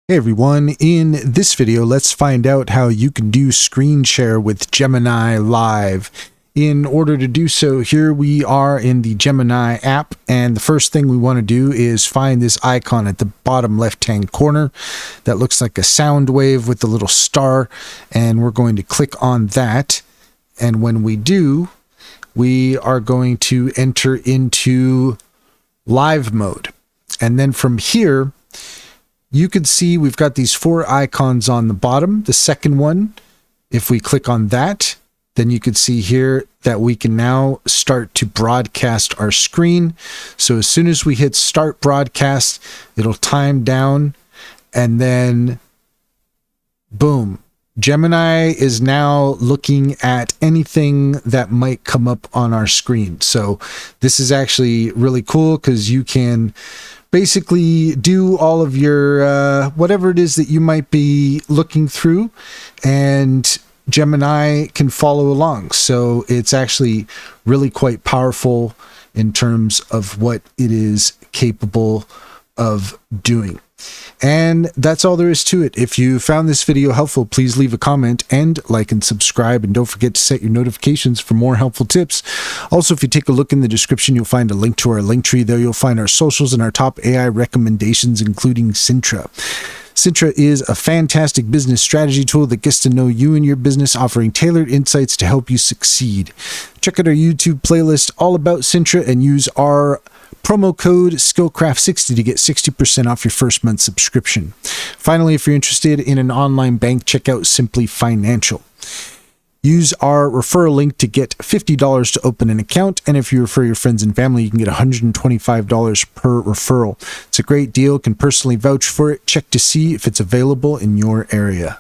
Hey everyone, in this video let's find out how you can do screen share with Gemini Live. In order to do so, here we are in the Gemini app, and the first thing we want to do is find this icon at the bottom left hand corner that looks like a sound wave with the little star, and we're going to click on that. And when we do, we are going to enter into live mode, and then from here you can see we've got these four icons on the bottom. The second one, if we click on that, then you can see here that we can now start to broadcast our screen. So as soon as we hit start broadcast, it'll time down, and then boom, Gemini is now looking at anything that might come up on our screen. So this is actually really cool because you can basically do all of your whatever it is that you might be looking through, and Gemini can follow along. So it's actually really quite powerful in terms of what it is capable of doing. And that's all there is to it. If you found this video helpful, please leave a comment and like and subscribe, and don't forget to set your notifications for more helpful tips. Also, if you take a look in the description, you'll find a link to our link tree. There you'll find our socials and our top AI recommendations, including Sintra. Sintra is a fantastic business strategy tool that gets to know you and your business, offering tailored insights to help you succeed. Check out our YouTube playlist all about Sintra and use our promo code SKILLCRAFT60 to get 60% off your first month subscription. Finally, if you're interested in an online bank, check out Simply Financial. Use our referral link to get $50 to open an account, and if you refer your friends and family, you can get $125 per referral. It's a great deal. Can personally vouch for it. Check to see if it's available in your area.